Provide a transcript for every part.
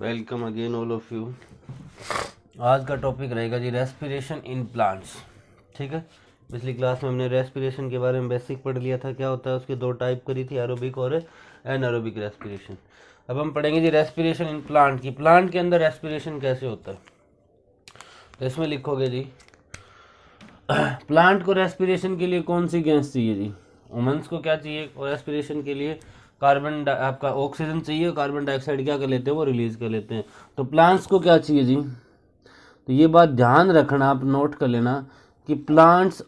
Welcome again all of you. आज का topic रहेगा जी रेस्पिरेशन इन प्लांट्स। ठीक है, पिछली क्लास में हमने रेस्पिरेशन के बारे में बेसिक पढ़ लिया था, क्या होता है उसके दो टाइप करी थी, एरोबिक और एनारोबिक रेस्पिरेशन। अब हम पढ़ेंगे जी रेस्पिरेशन इन प्लांट की, प्लांट के अंदर रेस्पिरेशन कैसे होता है। तो इसमें लिखोगे जी प्लांट को रेस्पिरेशन के लिए कौन सी गैस चाहिए जी, वुमेन्स को क्या चाहिए, और रेस्पिरेशन के लिए आपका ऑक्सीजन चाहिए, कार्बन डाइऑक्साइड क्या कर लेते हैं वो रिलीज कर लेते हैं। तो प्लांट्स को क्या चाहिए जी, तो ये बात ध्यान रखना, आप नोट कर लेना कि प्लांट्स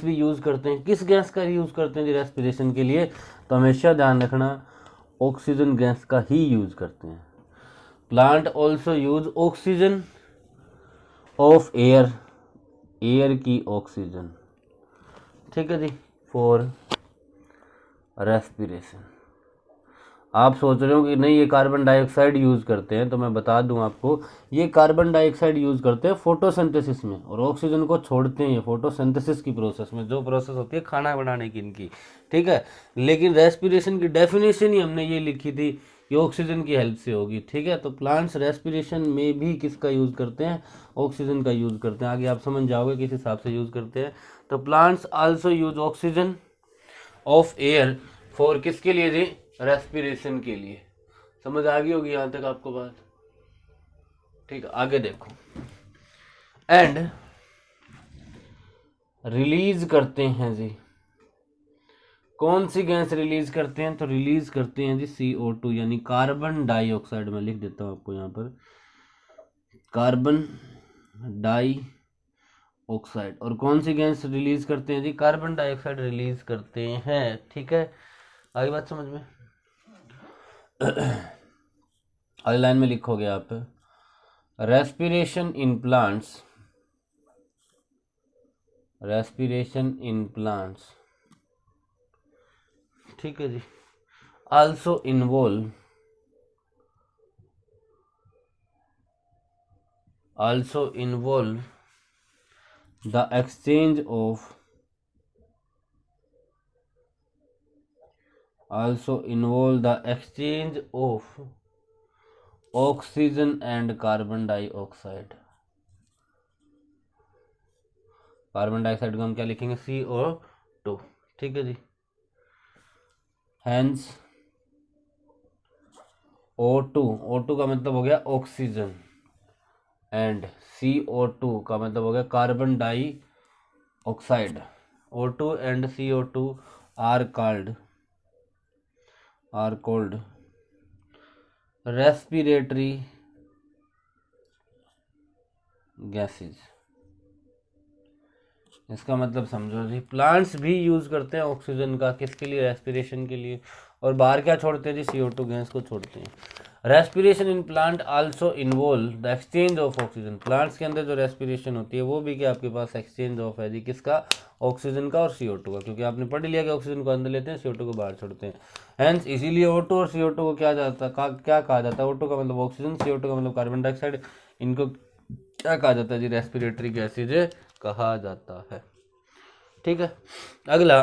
भी यूज करते हैं, किस गैस का यूज करते हैं जी रेस्पिरेशन के लिए, तो हमेशा ध्यान रखना ऑक्सीजन गैस का ही यूज करते हैं। Plant also use oxygen of air की ऑक्सीजन, ठीक है जी, फॉर रेस्पिरेशन। आप सोच रहे हो कि नहीं ये कार्बन डाइऑक्साइड यूज करते हैं, तो मैं बता दूं आपको, ये कार्बन डाइऑक्साइड यूज करते हैं फोटोसिंथेसिस में, और ऑक्सीजन को छोड़ते हैं ये फोटोसिंथेसिस की प्रोसेस में, जो प्रोसेस होती है खाना बनाने की इनकी। ठीक है, लेकिन रेस्पिरेशन की डेफिनेशन ही हमने ये लिखी थी, ये ऑक्सीजन की हेल्प से होगी। ठीक है, तो प्लांट्स रेस्पिरेशन में भी किसका यूज करते हैं, ऑक्सीजन का यूज करते हैं। आगे आप समझ जाओगे किस हिसाब से यूज करते हैं। तो plants also use oxygen of air for किसके लिए जी, रेस्पिरेशन के लिए। समझ आ गई होगी यहां तक आपको बात। ठीक है, आगे देखो, एंड रिलीज करते हैं जी, कौन सी गैस रिलीज करते हैं, तो रिलीज करते हैं जी CO2 यानी कार्बन डाइऑक्साइड। मैं लिख देता हूं आपको यहां पर कार्बन डाई ऑक्साइड। और कौन सी गैस रिलीज करते हैं जी, कार्बन डाइऑक्साइड रिलीज करते हैं। ठीक है, आगे बात समझ में। अगली लाइन में लिखोगे आप रेस्पिरेशन इन प्लांट्स ठीक है जी, also involve the exchange of oxygen and carbon dioxide. Carbon dioxide को हम क्या लिखेंगे, CO2। ठीक है जी, हैंस O2 का मतलब हो गया ऑक्सीजन, एंड CO2 का मतलब हो गया carbon dioxide. O2 and CO2 are called respiratory gases. इसका मतलब समझो जी, प्लांट्स भी यूज करते हैं ऑक्सीजन का, किसके लिए, रेस्पिरेशन के लिए, और बाहर क्या छोड़ते हैं जी, CO2 गैस को छोड़ते हैं। Respiration in plant also involve the exchange of oxygen. Plants के अंदर जो रेस्पिरेशन होती है वो भी क्या आपके पास एक्सचेंज ऑफ है जी, किसका, ऑक्सीजन का और CO2 का, क्योंकि आपने पढ़ लिया कि ऑक्सीजन को अंदर लेते हैं, CO2 को बाहर छोड़ते हैं। हेंस इसीलिए O2 और CO2 को क्या कहा जाता है, O2 का मतलब ऑक्सीजन, CO2 का मतलब कार्बन डाइऑक्साइड, इनको क्या कहा जाता है जी, रेस्पिरेटरी गैसेज कहा जाता है। ठीक है, अगला,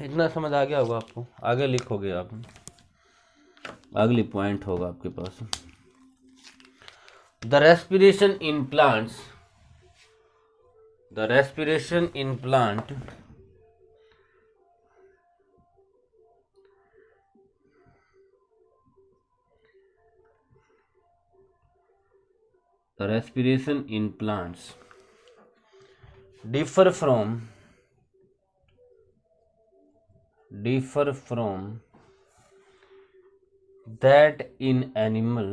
इतना समझ आ गया होगा आपको। आगे लिखोगे आप, अगली पॉइंट होगा आपके पास, the respiration in plant differ from that in animal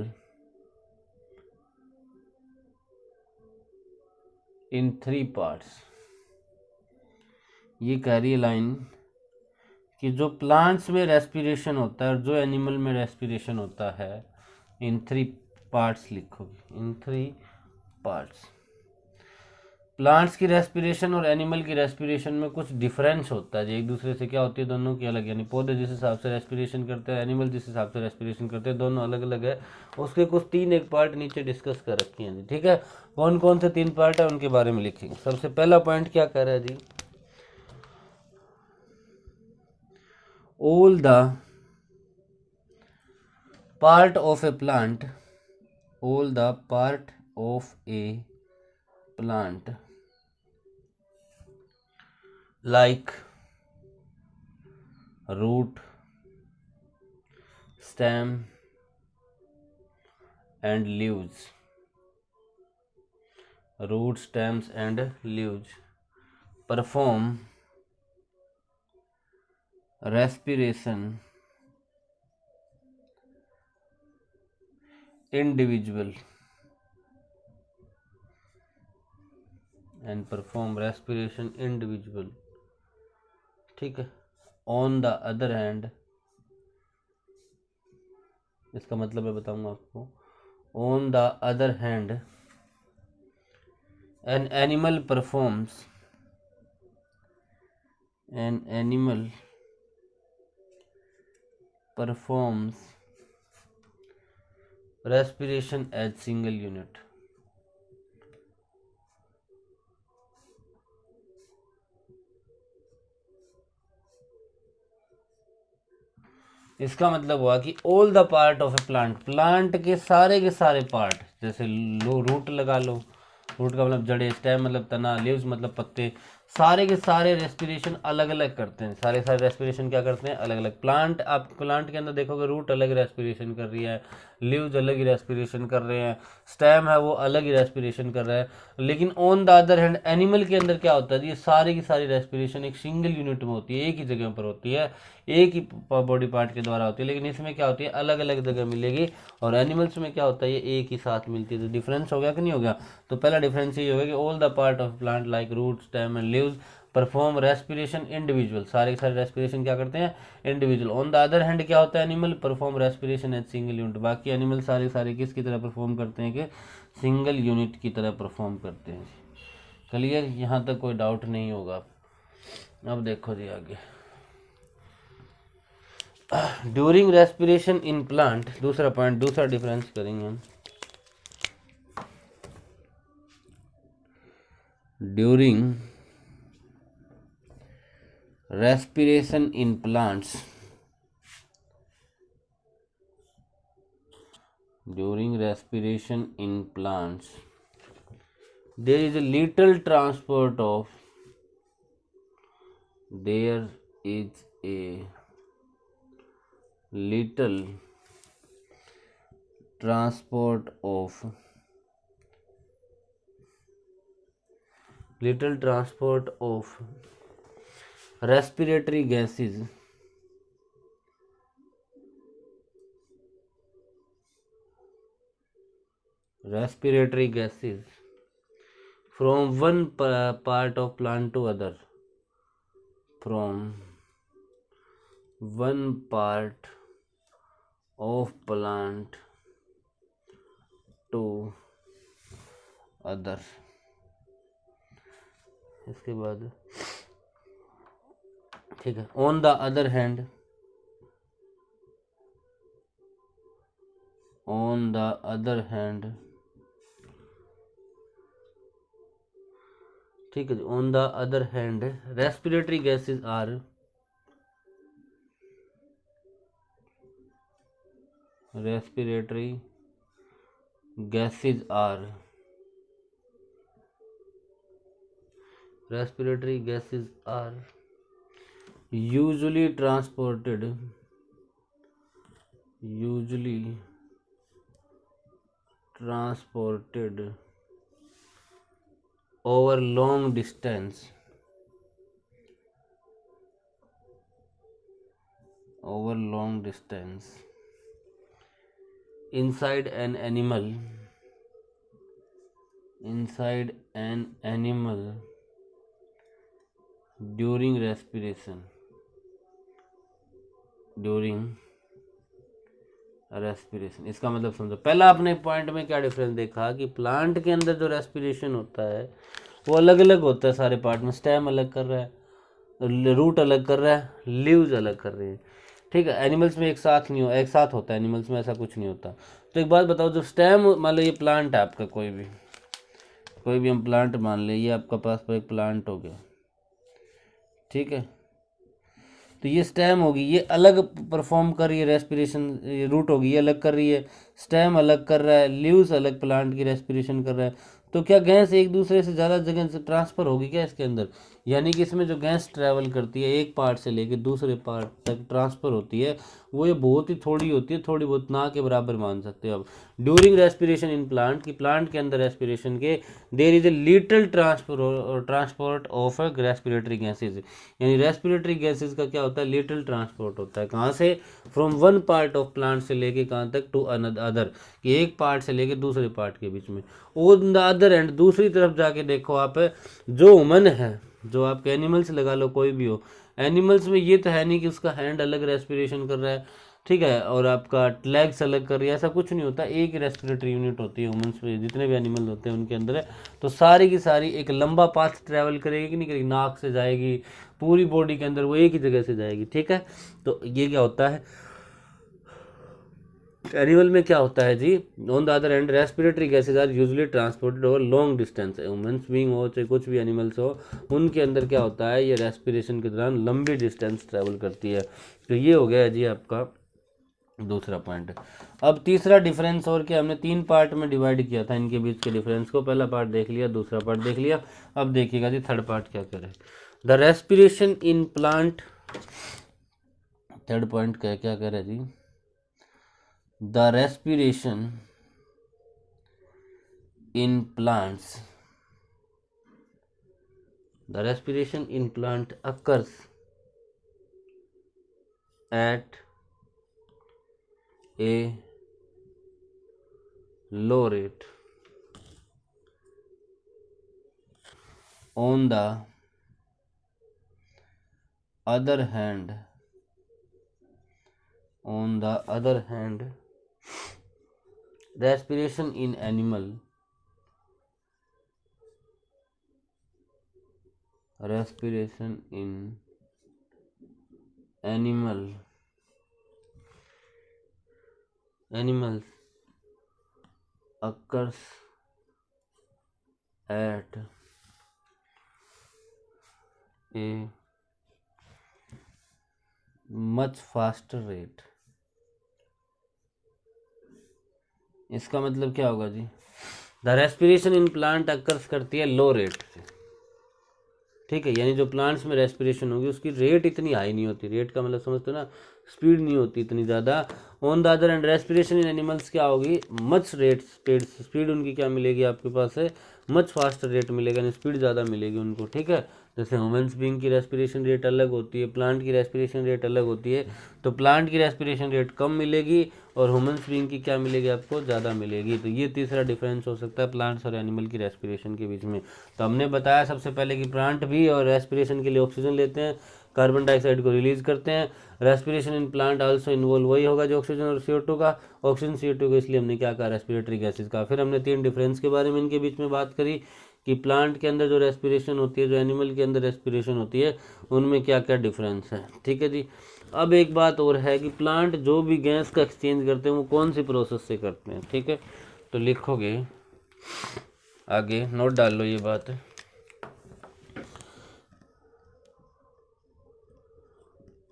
in 3 parts। ये कह रही है लाइन कि जो प्लांट्स में रेस्पिरेशन होता है और जो एनिमल में रेस्पिरेशन होता है, इन 3 पार्ट्स लिखोगे, इन 3 पार्ट्स। प्लांट्स की रेस्पिरेशन और एनिमल की रेस्पिरेशन में कुछ डिफरेंस होता है, एक दूसरे से क्या होती है, दोनों की अलग, यानी पौधे जिस हिसाब से रेस्पिरेशन करते हैं, एनिमल जिस हिसाब से रेस्पिरेशन करते हैं, दोनों अलग अलग है। उसके कुछ 3 एक पार्ट नीचे डिस्कस कर रखे हैं जी। ठीक है, कौन कौन से 3 पार्ट है उनके बारे में लिखेंगे। सबसे पहला पॉइंट क्या कह रहा है जी, all the part of a plant, all the part of a plant like root, stem and leaves, root, stems and leaves perform respiration individual and perform respiration individual, ठीक है। ऑन द अदर हैंड, इसका मतलब मैं बताऊंगा आपको। On the other hand an animal performs, an animal performs respiration as single unit, इसका मतलब हुआ कि all the part of A plant, plant के सारे पार्ट, जैसे रूट लगा लो, रूट का मतलब जड़े, स्टेम मतलब तना, लीव्स मतलब पत्ते, सारे के सारे रेस्पिरेशन अलग अलग करते हैं, सारे रेस्पिरेशन क्या करते हैं, अलग अलग। प्लांट, आप प्लांट के अंदर देखोगे रूट अलग रेस्पिरेशन कर रही है, लीव्स अलग ही रेस्पिरेशन कर रहे हैं, स्टेम है वो अलग ही रेस्पिरेशन कर रहा है। लेकिन on the other hand animal के अंदर क्या होता है, ये सारी की सारी रेस्पिरेशन एक सिंगल यूनिट में होती है, एक ही जगह पर होती है, एक ही बॉडी पार्ट के द्वारा होती है। लेकिन इसमें क्या होती है, अलग अलग जगह मिलेगी, और एनिमल्स में क्या होता है, ये एक ही साथ मिलती है। तो डिफरेंस हो गया कि नहीं हो गया? तो पहला डिफरेंस ये होगा कि all the part of plant like root, stem and leaves perform respiration individual, सारे के सारे रेस्पिरेशन क्या करते हैं, individual. On the other hand क्या होता है, animal perform respiration as single unit, बाकी एनिमल सारे सारे किसकी तरह परफॉर्म करते हैं, कि सिंगल यूनिट की तरह परफॉर्म करते हैं। क्लियर? यहाँ तक कोई डाउट नहीं होगा। अब देखो जी आगे, ड्यूरिंग रेस्पिरेशन इन प्लांट, दूसरा पॉइंट, दूसरा डिफरेंस करेंगे हम। During respiration in plants, during respiration in plants there is a little transport of, there is a little transport of, little transport of respiratory gases from one part of plant to other, from one part of plant to other। इसके बाद ठीक है, on the other hand, on the other hand, ठीक है, on the other hand respiratory gases are, respiratory gases are, respiratory gases are usually transported over long distance, inside an animal, during respiration, इसका मतलब समझो। पहला आपने point में क्या difference देखा कि प्लांट के अंदर जो रेस्पिरेशन होता है वो अलग अलग होता है सारे पार्ट में, स्टेम अलग कर रहा है, रूट अलग कर रहा है, लीव्स अलग कर रहे हैं, ठीक है। एनिमल्स में एक साथ नहीं हो, एक साथ होता है, एनिमल्स में ऐसा कुछ नहीं होता। तो एक बात बताओ, जो स्टेम, मान लो ये प्लांट है आपका, कोई भी हम प्लांट मान ले, ये आपका पास पर एक प्लांट हो गया, ठीक है। तो ये स्टेम होगी, ये अलग परफॉर्म कर रही है रेस्पिरेशन, रूट होगी ये अलग कर रही है, स्टेम अलग कर रहा है, लीव्स अलग प्लांट की रेस्पिरेशन कर रहा है। तो क्या गैस एक दूसरे से ज़्यादा जगह से ट्रांसफ़र होगी क्या इसके अंदर? यानी कि इसमें जो गैस ट्रैवल करती है एक पार्ट से लेकर दूसरे पार्ट तक ट्रांसफ़र होती है, वो ये बहुत ही थोड़ी होती है, थोड़ी बहुत, ना के बराबर मान सकते हो अब। ड्यूरिंग रेस्पिरेशन इन प्लांट, की प्लांट के अंदर रेस्पिरेशन के there is a little transport of respiratory gases, यानी रेस्पिरेटरी गैसेज का क्या होता है, लिटिल ट्रांसपोर्ट होता है। कहाँ से? From one part of plant से लेके कहाँ तक? टू अदर, कि एक पार्ट से लेके दूसरे पार्ट के बीच में। ऑन द अदर एंड, दूसरी तरफ जाके देखो आप, जो ह्यूमन है, जो आपके एनिमल्स लगा लो, कोई भी हो, एनिमल्स में ये तो है नहीं कि उसका हैंड अलग रेस्पिरेशन कर रहा है, ठीक है, और आपका लेग्स अलग कर रही है, ऐसा कुछ नहीं होता। एक ही रेस्पिरेटरी यूनिट होती है ह्यूमंस में, जितने भी एनिमल होते हैं उनके अंदर है। तो सारी की सारी एक लंबा पाथ ट्रैवल करेगी कि नहीं करेगी? नाक से जाएगी, पूरी बॉडी के अंदर वो एक ही जगह से जाएगी, ठीक है। तो ये क्या होता है एनिमल में, क्या होता है जी? On the other end respiratory gases are usually transported over long distance. Humans being हो चाहे कुछ भी एनिमल्स हो, उनके अंदर क्या होता है, ये रेस्पिरेशन के दौरान लंबी डिस्टेंस ट्रैवल करती है। तो ये हो गया जी आपका दूसरा पॉइंट। अब तीसरा डिफरेंस, और क्या, हमने 3 पार्ट में डिवाइड किया था इनके बीच के डिफरेंस को। पहला पार्ट देख लिया, दूसरा पार्ट देख लिया, अब देखिएगा जी थर्ड पार्ट क्या करे। The respiration in plant, third point क्या क्या कह रहा है जी? The respiration in plants, the respiration in plant occurs at a low rate. On the other hand, respiration in animal, animals occurs at a much faster rate. इसका मतलब क्या होगा जी? The respiration in plant occurs करती है लो rate से, ठीक है, यानी जो प्लांट्स में रेस्पिरेशन होगी उसकी रेट इतनी हाई नहीं होती। रेट का मतलब समझते हो ना, स्पीड नहीं होती इतनी ज़्यादा। On the other and respiration in animals क्या होगी? मच रेट, स्पीड उनकी क्या मिलेगी आपके पास है? मच फास्टर रेट मिलेगा, यानी स्पीड ज़्यादा मिलेगी उनको, ठीक है। जैसे ह्यूमंस बीइंग की रेस्पिरेशन रेट अलग होती है, प्लांट की रेस्पिरेशन रेट अलग होती है। तो प्लांट की रेस्पिरेशन रेट कम मिलेगी और ह्यूमंस बीइंग की क्या मिलेगी आपको? ज़्यादा मिलेगी। तो ये तीसरा डिफरेंस हो सकता है प्लांट्स और एनिमल की रेस्पिरेशन के बीच में। तो हमने बताया सबसे पहले कि प्लांट भी और रेस्पिरेशन के लिए ऑक्सीजन लेते हैं, कार्बन डाइऑक्साइड को रिलीज करते हैं। Respiration in plant also involve वही होगा जो ऑक्सीजन और CO2 का, ऑक्सीजन CO2 को, इसलिए हमने क्या कहा? रेस्पिरेटरी गैसेज का। फिर हमने 3 डिफरेंस के बारे में इनके बीच में बात करी कि प्लांट के अंदर जो रेस्पिरेशन होती है, जो एनिमल के अंदर रेस्पिरेशन होती है, उनमें क्या क्या डिफरेंस है, ठीक है जी। अब एक बात और है कि प्लांट जो भी गैस का एक्सचेंज करते हैं वो कौन सी प्रोसेस से करते हैं, ठीक है। तो लिखोगे आगे, नोट डाल लो ये बात,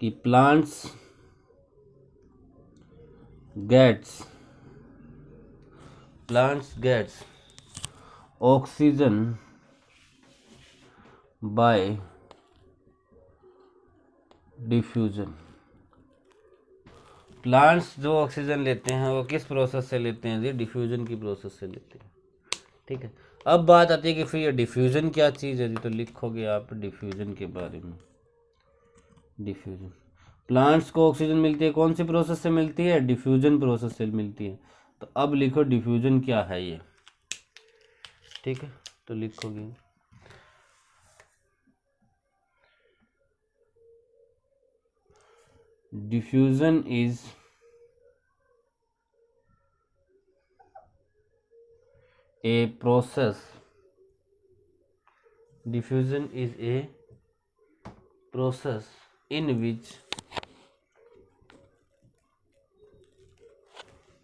कि plants gets oxygen by diffusion। Plants जो ऑक्सीजन लेते हैं वो किस प्रोसेस से लेते हैं जी? डिफ्यूजन की प्रोसेस से लेते हैं, ठीक है। अब बात आती है कि फिर ये डिफ्यूजन क्या चीज़ है जी? तो लिखोगे आप डिफ्यूजन के बारे में। डिफ्यूजन, प्लांट्स को ऑक्सीजन मिलती है, कौन सी प्रोसेस से मिलती है? डिफ्यूजन प्रोसेस से मिलती है। तो अब लिखो डिफ्यूजन क्या है ये, ठीक है। तो लिखोगे diffusion is a process, diffusion is a process in which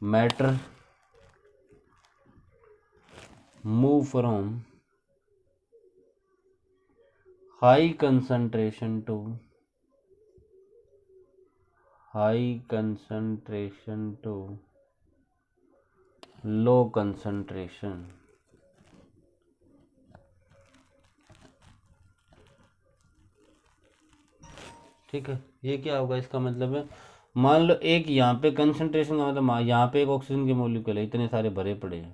matter move from high concentration to high concentration to low concentration. ठीक है, ये क्या होगा, इसका मतलब है मान लो एक यहाँ पे कंसंट्रेशन का मतलब यहाँ पे एक ऑक्सीजन के मॉलिक्यूल है, इतने सारे भरे पड़े हैं,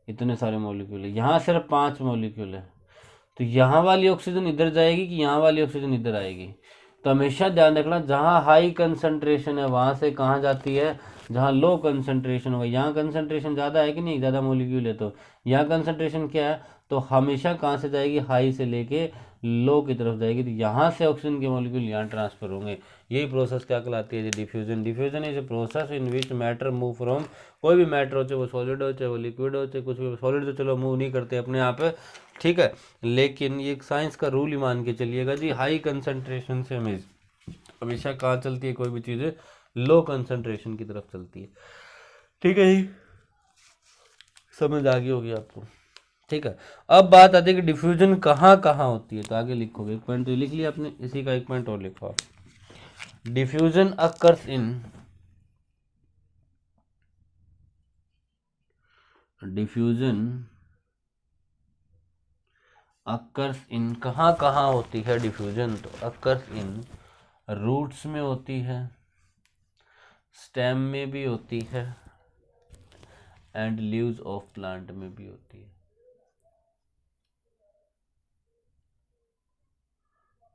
इतने सारे मॉलिक्यूल है, यहाँ सिर्फ 5 मॉलिक्यूल है, तो यहाँ वाली ऑक्सीजन इधर जाएगी कि यहाँ वाली ऑक्सीजन इधर आएगी। तो हमेशा ध्यान रखना जहाँ हाई कंसंट्रेशन है वहाँ से कहाँ जाती है, जहाँ लो कंसंट्रेशन होगा। यहाँ कंसंट्रेशन ज़्यादा है कि नहीं, ज़्यादा मॉलिक्यूल है, तो यहाँ कंसंट्रेशन क्या है, तो हमेशा कहाँ से जाएगी, हाई से लेके लो की तरफ जाएगी। तो यहाँ से ऑक्सीजन के मॉलिक्यूल यहाँ ट्रांसफर होंगे। यही प्रोसेस क्या कहलाती है, diffusion. Diffusion is a process in which matter move from, कोई भी मैटर हो, चाहे वो सॉलिड हो, चाहे वो लिक्विड हो, चाहे कुछ भी। सॉलिड तो चलो मूव नहीं करते अपने आप, ठीक है, लेकिन ये साइंस का रूल ही मान के चलिएगा जी, हाई कंसंट्रेशन से हमेशा कहाँ चलती है कोई भी चीज़ें, लो कंसंट्रेशन की तरफ चलती है। ठीक है जी, समझ आ गई होगी आपको। ठीक है, अब बात आती है कि डिफ्यूजन कहाँ कहाँ होती है। तो आगे लिखोगे, एक पॉइंट तो लिख लिया आपने, इसी का एक पॉइंट और लिखो। Diffusion occurs in, diffusion occurs in कहाँ कहाँ होती है डिफ्यूजन, तो अकर्स इन रूट्स में होती है, स्टेम में भी होती है, एंड लीव्स ऑफ प्लांट में भी होती है।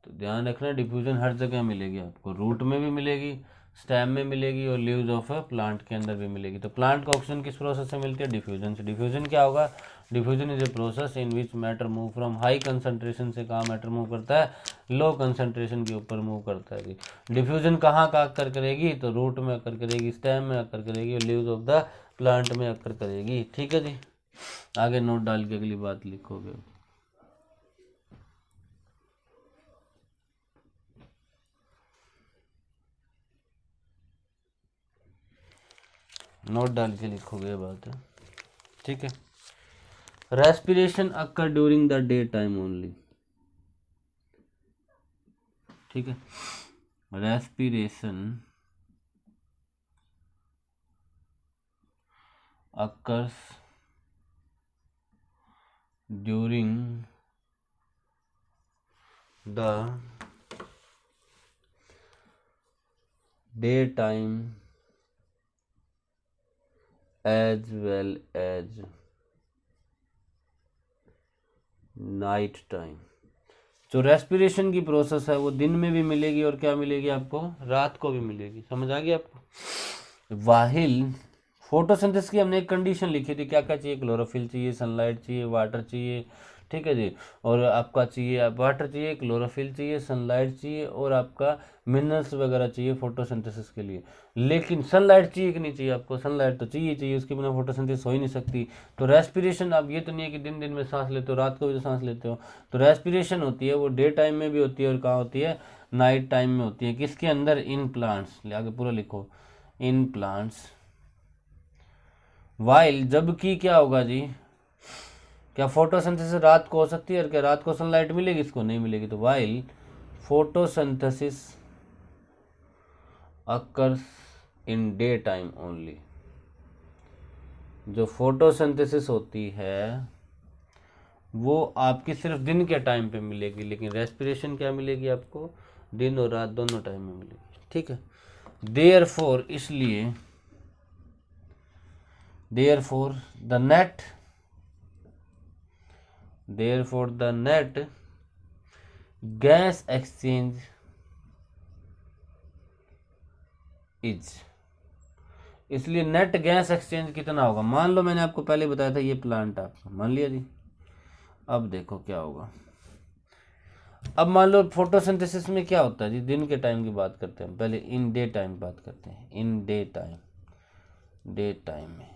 तो ध्यान रखना, डिफ्यूजन हर जगह मिलेगी आपको, रूट में भी मिलेगी, स्टेम में मिलेगी, और लीव्स ऑफ प्लांट के अंदर भी मिलेगी। तो प्लांट को ऑक्सीजन किस प्रोसेस से मिलती है, डिफ्यूजन से। डिफ्यूजन क्या होगा, diffusion is a process in which matter move from high concentration से कहाँ मैटर मूव करता है, लो कंसंट्रेशन के ऊपर मूव करता है जी। डिफ्यूजन कहाँ का अक्कर करेगी, तो रूट में अक्कर करेगी, स्टेम में अक्कर करेगी, और लीव्स ऑफ द प्लांट में अक्कर करेगी। ठीक है जी, आगे नोट डाल के अगली बात लिखोगे। नोट डाल के लिखोगे, ये बात है। ठीक है, respiration occur during the day time only. ठीक है, respiration occurs during the day time as well as night time. जो रेस्पिरेशन की प्रोसेस है वो दिन में भी मिलेगी, और क्या मिलेगी आपको, रात को भी मिलेगी। समझ आ गई आपको। वाहिल फोटोसिंथेसिस की हमने एक कंडीशन लिखी थी, क्या क्या चाहिए, क्लोरोफिल चाहिए, सनलाइट चाहिए, वाटर चाहिए। ठीक है जी, और आपका चाहिए वाटर चाहिए, क्लोरोफिल चाहिए, सनलाइट चाहिए, और आपका मिनरल्स वगैरह चाहिए फोटोसिंथेसिस के लिए। लेकिन सनलाइट चाहिए कि नहीं चाहिए आपको, सनलाइट तो चाहिए, उसके बिना फोटोसिंथेसिस हो ही नहीं सकती। तो रेस्पिरेशन, अब ये तो नहीं है कि दिन दिन में सांस लेते हो, रात को भी तो सांस लेते हो। तो रेस्पिरेशन होती है वो डे टाइम में भी होती है, और कहाँ होती है, नाइट टाइम में होती है। किसके अंदर, इन प्लांट्स, आगे पूरा लिखो, इन प्लांट्स। वाइल, जबकि क्या होगा जी, क्या फोटोसिंथेसिस रात को हो सकती है, और क्या रात को सनलाइट मिलेगी, इसको नहीं मिलेगी। तो while photosynthesis occurs in day time only, जो फोटोसिंथेसिस होती है वो आपकी सिर्फ दिन के टाइम पे मिलेगी, लेकिन रेस्पिरेशन क्या मिलेगी आपको, दिन और रात दोनों टाइम में मिलेगी। ठीक है, देयरफॉर, इसलिए, therefore the net, therefore the net gas exchange is, इसलिए नेट गैस एक्सचेंज कितना होगा। मान लो मैंने आपको पहले बताया था ये प्लांट आपका, मान लिया जी। अब देखो क्या होगा, अब मान लो फोटोसिंथेसिस में क्या होता है जी, दिन के टाइम की बात करते हैं पहले, इन डे टाइम बात करते हैं, in day time, day time में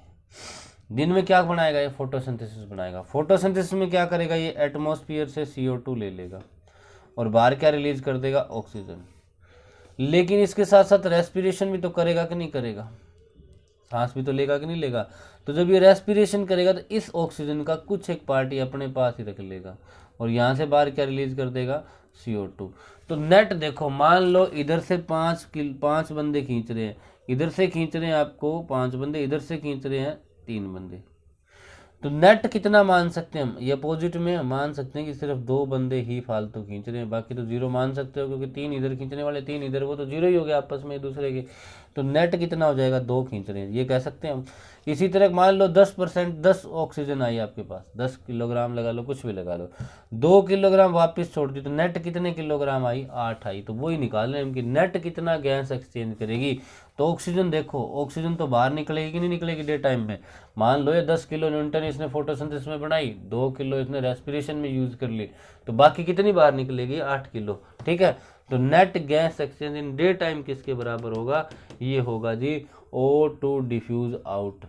दिन में क्या बनाएगा, ये फोटोसिंथेसिस बनाएगा। फोटोसिंथेसिस में क्या करेगा, ये एटमॉस्फेयर से CO2 ले लेगा, और बाहर क्या रिलीज कर देगा, ऑक्सीजन। लेकिन इसके साथ साथ रेस्पिरेशन भी तो करेगा कि नहीं करेगा, सांस भी तो लेगा कि नहीं लेगा। तो जब ये रेस्पिरेशन करेगा तो इस ऑक्सीजन का कुछ एक पार्ट ये अपने पास ही रख लेगा, और यहाँ से बाहर क्या रिलीज कर देगा, CO2। तो नेट देखो, मान लो इधर से 5 बंदे खींच रहे हैं, इधर से खींच रहे हैं आपको 5 बंदे, इधर से खींच रहे हैं 3 बंदे, तो नेट कितना मान सकते हैं हम? ये अपोजिट में मान सकते हैं कि सिर्फ 2 बंदे ही फालतू खींच रहे हैं, बाकी तो 0 मान सकते हो, क्योंकि 3 इधर खींचने वाले 3 इधर, वो तो 0 ही हो गया आपस में एक दूसरे के। तो नेट कितना हो जाएगा? 2 खींच रहे हैं, ये कह सकते हैं हम। इसी तरह मान लो 10%, 10 ऑक्सीजन आई आपके पास, 10 किलोग्राम लगा लो, कुछ भी लगा लो, 2 किलोग्राम वापस छोड़ दी, तो नेट कितने किलोग्राम आई? 8 आई। तो वही निकाल रहे हैं हम कि नेट कितना गैस एक्सचेंज करेगी। तो ऑक्सीजन देखो, ऑक्सीजन तो बाहर निकलेगी कि नहीं निकलेगी डे टाइम में? मान लो ये 10 किलो न्यूटन इसने फोटोसिंथेसिस में बनाई, 2 किलो इसने रेस्पिरेशन में यूज कर ली, तो बाकी कितनी बाहर निकलेगी? 8 किलो। ठीक है, तो net gas exchange in day time किसके बराबर होगा? ये होगा जी O2 डिफ्यूज आउट,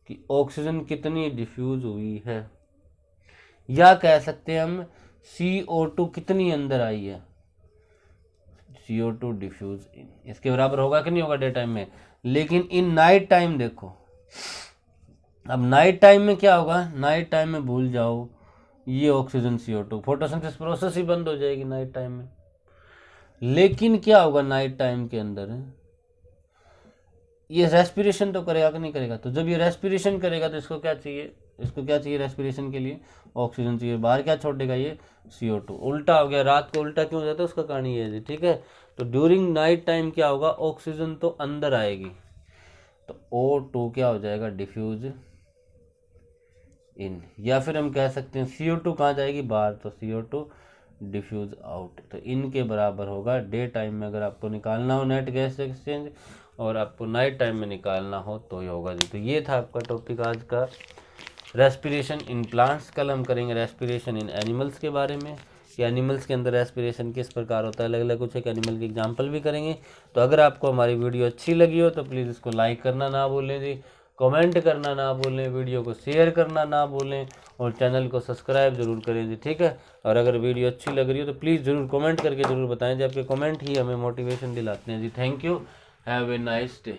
कि ऑक्सीजन कितनी डिफ्यूज हुई है, या कह सकते हैं हम CO2 कितनी अंदर आई है, CO2 डिफ्यूज इन, इसके बराबर होगा कि नहीं होगा डे टाइम में? लेकिन इन नाइट टाइम देखो, अब नाइट टाइम में क्या होगा? नाइट टाइम में भूल जाओ ये ऑक्सीजन CO2, फोटोसिंथेसिस प्रोसेस ही बंद हो जाएगी नाइट टाइम में। लेकिन क्या होगा नाइट टाइम के अंदर? ये रेस्पिरेशन तो करेगा कि नहीं करेगा? तो जब ये रेस्पिरेशन करेगा तो इसको क्या चाहिए? इसको क्या चाहिए रेस्पिरेशन के लिए? ऑक्सीजन चाहिए। बाहर क्या छोड़ेगा ये? CO2। उल्टा हो गया, रात को उल्टा क्यों हो जाता है उसका कहानी ये है। ठीक है, तो ड्यूरिंग नाइट टाइम क्या होगा? ऑक्सीजन तो अंदर आएगी, तो O2 क्या हो जाएगा? डिफ्यूज इन, या फिर हम कह सकते हैं CO2 कहाँ जाएगी? बाहर, तो CO2 डिफ्यूज आउट। तो इनके बराबर होगा डे टाइम में अगर आपको निकालना हो नेट गैस एक्सचेंज, और आपको नाइट टाइम में निकालना हो तो ये होगा जी। तो ये था आपका टॉपिक आज का, रेस्पिरेशन इन प्लांट्स। कल हम करेंगे रेस्पिरेशन इन एनिमल्स के बारे में, कि एनिमल्स के अंदर रेस्पिरेशन किस प्रकार होता है, अलग अलग कुछ एक एनिमल की एग्जांपल भी करेंगे। तो अगर आपको हमारी वीडियो अच्छी लगी हो तो प्लीज़ इसको लाइक करना ना भूलें जी, कमेंट करना ना भूलें, वीडियो को शेयर करना ना भूलें, और चैनल को सब्सक्राइब जरूर करें जी। ठीक है, और अगर वीडियो अच्छी लग रही हो तो प्लीज़ ज़रूर कमेंट करके ज़रूर बताएं जी, आपके कमेंट ही हमें मोटिवेशन दिलाते हैं जी। Thank you, have a nice day.